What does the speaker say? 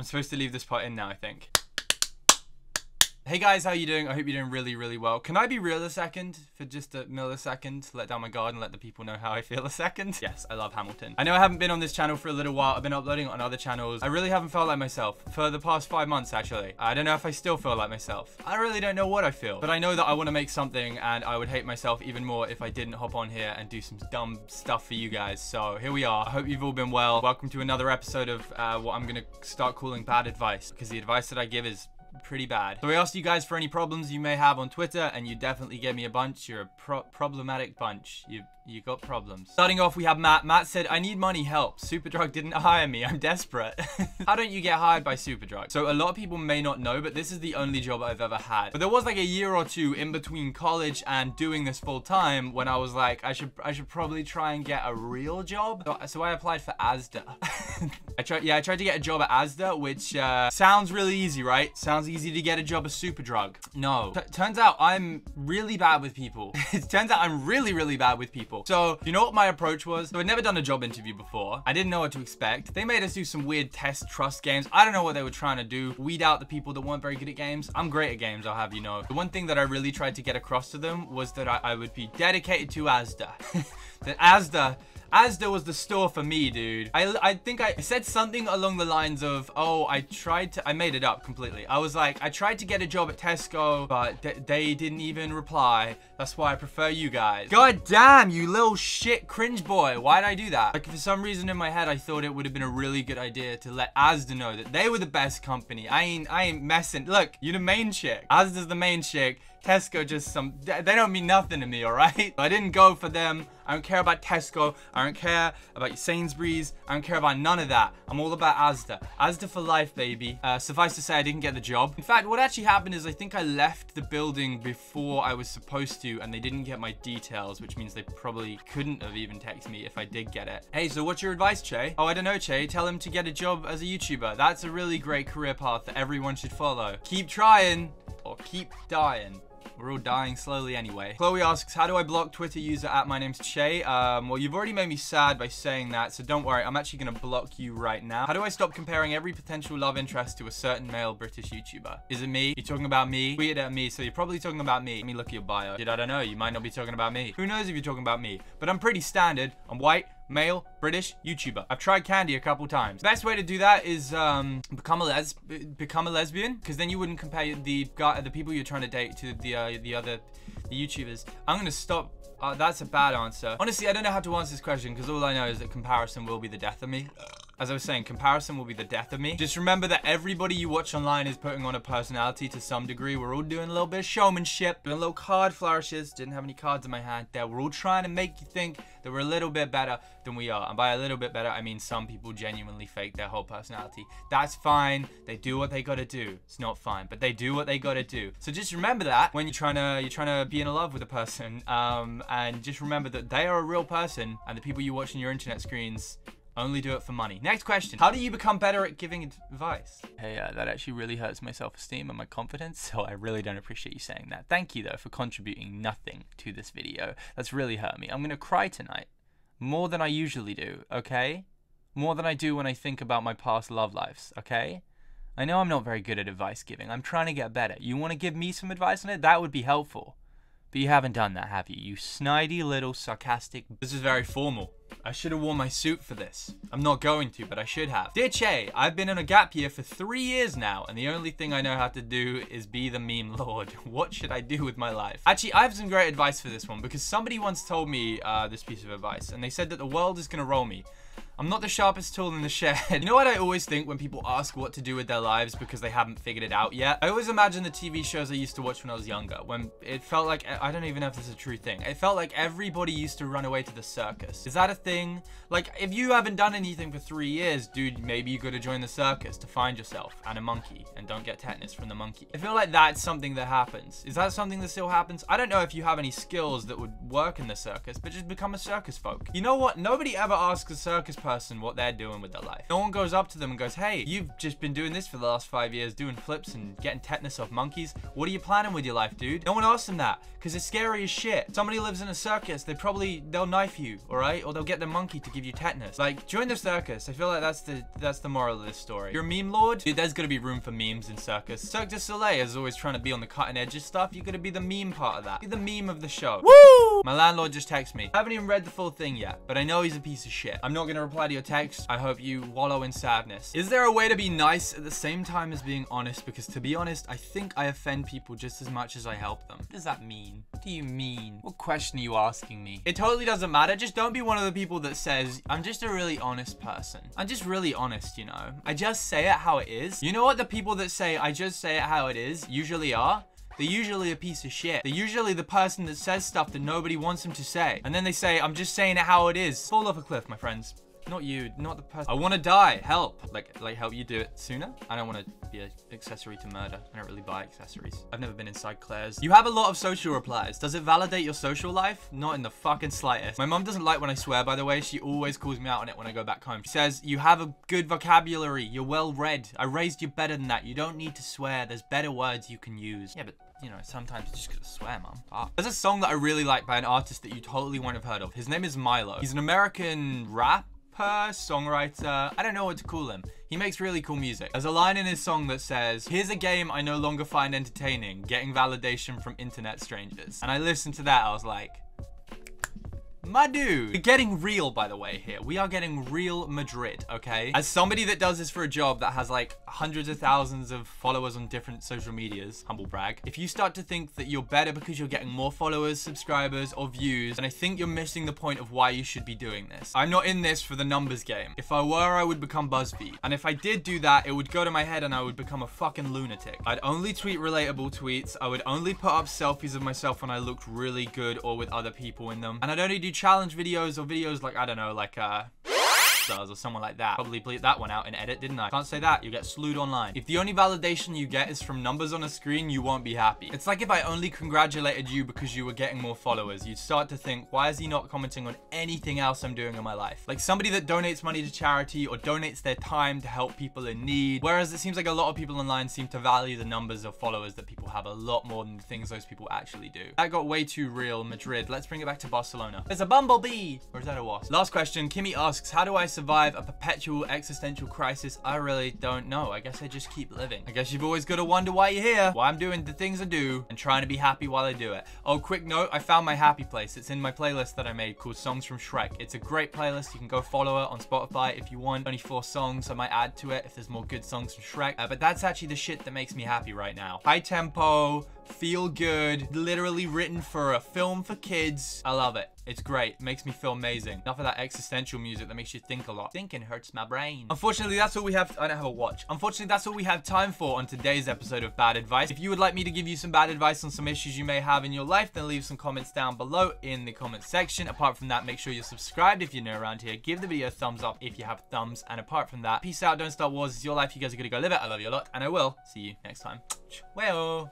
I'm supposed to leave this part in now, I think. Hey guys, how you doing? I hope you're doing really, really well. Can I be real a second? For just a millisecond? Let down my guard and let the people know how I feel a second? Yes, I love Hamilton. I know I haven't been on this channel for a little while. I've been uploading on other channels. I really haven't felt like myself for the past 5 months, actually. I don't know if I still feel like myself. I really don't know what I feel. But I know that I want to make something, and I would hate myself even more if I didn't hop on here and do some dumb stuff for you guys. So here we are. I hope you've all been well. Welcome to another episode of what I'm going to start calling bad advice, because the advice that I give is pretty bad. So I asked you guys for any problems you may have on Twitter, and you definitely gave me a bunch. You're a problematic bunch. You got problems. Starting off, we have Matt. Matt said, I need money, help. Superdrug didn't hire me. I'm desperate. How don't you get hired by Superdrug? So a lot of people may not know, but this is the only job I've ever had. But there was like a year or two in between college and doing this full time when I was like, I should probably try and get a real job. So I applied for Asda. I tried to get a job at Asda, which sounds really easy, right? Sounds easy to get a job at Superdrug. No. Turns out I'm really bad with people. It turns out I'm really, really bad with people. So, you know what my approach was? So I'd never done a job interview before. I didn't know what to expect. They made us do some weird test trust games. I don't know what they were trying to do. Weed out the people that weren't very good at games. I'm great at games, I'll have you know. The one thing that I really tried to get across to them was that I would be dedicated to Asda. That Asda was the store for me, dude. I think I said something along the lines of, oh, I made it up completely. I was like, I tried to get a job at Tesco, but they didn't even reply. That's why I prefer you guys. God damn, you little shit cringe boy. Why'd I do that? Like, for some reason in my head, I thought it would have been a really good idea to let Asda know that they were the best company. I ain't messing. Look, you're the main chick. Asda's the main chick. Tesco just they don't mean nothing to me, all right? I didn't go for them. I don't care about Tesco. I don't care about Sainsbury's. I don't care about none of that. I'm all about Asda. Asda for life, baby. Suffice to say, I didn't get the job. In fact, what actually happened is I think I left the building before I was supposed to, and they didn't get my details, which means they probably couldn't have even texted me if I did get it. Hey, so what's your advice, Che? Oh, I don't know, Che. Tell him to get a job as a YouTuber. That's a really great career path that everyone should follow. Keep trying or keep dying. We're all dying slowly anyway. Chloe asks, how do I block Twitter user at MyNamesChai? Well, you've already made me sad by saying that, so don't worry. I'm actually going to block you right now. How do I stop comparing every potential love interest to a certain male British YouTuber? Is it me? You're talking about me? Tweet it at me, so you're probably talking about me. Let me look at your bio. Dude, I don't know. You might not be talking about me. Who knows if you're talking about me? But I'm pretty standard. I'm white, male, British, YouTuber. I've tried candy a couple times. Best way to do that is become a lesbian, because then you wouldn't compare the people you're trying to date to the YouTubers. I'm gonna stop. That's a bad answer. Honestly, I don't know how to answer this question, because all I know is that comparison will be the death of me. As I was saying, comparison will be the death of me. Just remember that everybody you watch online is putting on a personality to some degree. We're all doing a little bit of showmanship, doing little card flourishes. Didn't have any cards in my hand there. We're all trying to make you think that we're a little bit better than we are. And by a little bit better, I mean some people genuinely fake their whole personality. That's fine. They do what they gotta do. It's not fine, but they do what they gotta do. So just remember that when you're trying to be in love with a person, and just remember that they are a real person, and the people you watch on your internet screens only do it for money. Next question. How do you become better at giving advice? Hey, that actually really hurts my self-esteem and my confidence, so I really don't appreciate you saying that. Thank you, though, for contributing nothing to this video. That's really hurt me. I'm gonna cry tonight. More than I usually do, okay? More than I do when I think about my past love lives, okay? I know I'm not very good at advice giving. I'm trying to get better. You want to give me some advice on it? That would be helpful. But you haven't done that, have you? You snidey little sarcastic... This is very formal. I should have worn my suit for this. I'm not going to, but I should have. Dear Che, I've been on a gap year for 3 years now, and the only thing I know how to do is be the meme lord. What should I do with my life? Actually, I have some great advice for this one, because somebody once told me this piece of advice, and they said that the world is going to roll me. I'm not the sharpest tool in the shed. You know what I always think when people ask what to do with their lives because they haven't figured it out yet? I always imagine the TV shows I used to watch when I was younger, when it felt like, I don't even know if this is a true thing. It felt like everybody used to run away to the circus. Is that a thing? Like, if you haven't done anything for 3 years, dude, maybe you gotta join the circus to find yourself and a monkey, and don't get tetanus from the monkey. I feel like that's something that happens. Is that something that still happens? I don't know if you have any skills that would work in the circus, but just become a circus folk. You know what? Nobody ever asks a circus person person what they're doing with their life. No one goes up to them and goes, hey, you've just been doing this for the last 5 years, doing flips and getting tetanus off monkeys. What are you planning with your life, dude? No one asks them that because it's scary as shit. Somebody lives in a circus, they'll knife you, all right? Or they'll get the monkey to give you tetanus. Like, join the circus. I feel like that's the moral of this story. You're a meme lord? Dude, there's gonna be room for memes in circus. Cirque du Soleil is always trying to be on the cutting edge of stuff. You're gonna be the meme part of that. Be the meme of the show. Woo! My landlord just texted me. I haven't even read the full thing yet, but I know he's a piece of shit. I'm not gonna reply to your text. I hope you wallow in sadness. Is there a way to be nice at the same time as being honest? Because to be honest, I think I offend people just as much as I help them. What does that mean? What do you mean? What question are you asking me? It totally doesn't matter. Just don't be one of the people that says, I'm just a really honest person. I'm just really honest, you know? I just say it how it is. You know what the people that say, I just say it how it is, usually are? They're usually a piece of shit. They're usually the person that says stuff that nobody wants them to say. And then they say, I'm just saying it how it is. Fall off a cliff, my friends. Not you, not the person. I want to die. Help. Like help you do it sooner? I don't want to be an accessory to murder. I don't really buy accessories. I've never been inside Claire's. You have a lot of social replies. Does it validate your social life? Not in the fucking slightest. My mom doesn't like when I swear, by the way. She always calls me out on it when I go back home. She says, you have a good vocabulary. You're well read. I raised you better than that. You don't need to swear. There's better words you can use. Yeah, but you know, sometimes you just gotta swear, mom. Fuck. There's a song that I really like by an artist that you totally won't have heard of. His name is Milo. He's an American rapper, songwriter. I don't know what to call him. He makes really cool music. There's a line in his song that says, here's a game I no longer find entertaining, getting validation from internet strangers. And I listened to that, I was like, my dude. We're getting real, by the way, here. We are getting real Madrid, okay? As somebody that does this for a job that has like hundreds of thousands of followers on different social medias, humble brag, if you start to think that you're better because you're getting more followers, subscribers, or views, then I think you're missing the point of why you should be doing this. I'm not in this for the numbers game. If I were, I would become BuzzFeed. And if I did do that, it would go to my head and I would become a fucking lunatic. I'd only tweet relatable tweets. I would only put up selfies of myself when I looked really good or with other people in them. And I'd only do challenge videos or videos like, I don't know, like or someone like that. Probably bleep that one out in edit, didn't I? Can't say that. You get slewed online. If the only validation you get is from numbers on a screen, you won't be happy. It's like if I only congratulated you because you were getting more followers. You'd start to think, why is he not commenting on anything else I'm doing in my life? Like somebody that donates money to charity or donates their time to help people in need. Whereas it seems like a lot of people online seem to value the numbers of followers that people have a lot more than the things those people actually do. That got way too real. Madrid. Let's bring it back to Barcelona. There's a bumblebee. Or is that a wasp? Last question. Kimmy asks, how do I survive a perpetual existential crisis? I really don't know. I guess I just keep living. I guess you've always got to wonder why you're here, why I'm doing the things I do, and trying to be happy while I do it. Oh, quick note, I found my happy place. It's in my playlist that I made called Songs from Shrek. It's a great playlist. You can go follow it on Spotify if you want. Only 4 songs. I might add to it if there's more good songs from Shrek. But that's actually the shit that makes me happy right now. High tempo, feel good, literally written for a film for kids. I love it. It's great. It makes me feel amazing. Enough of that existential music that makes you think a lot. Thinking hurts my brain. Unfortunately, that's all we have. I don't have a watch. Unfortunately, that's all we have time for on today's episode of Bad Advice. If you would like me to give you some bad advice on some issues you may have in your life, then leave some comments down below in the comment section. Apart from that, make sure you're subscribed if you're new around here. Give the video a thumbs up if you have thumbs. And apart from that, peace out. Don't start wars. It's your life. You guys are gonna go live it. I love you a lot. And I will see you next time. Well.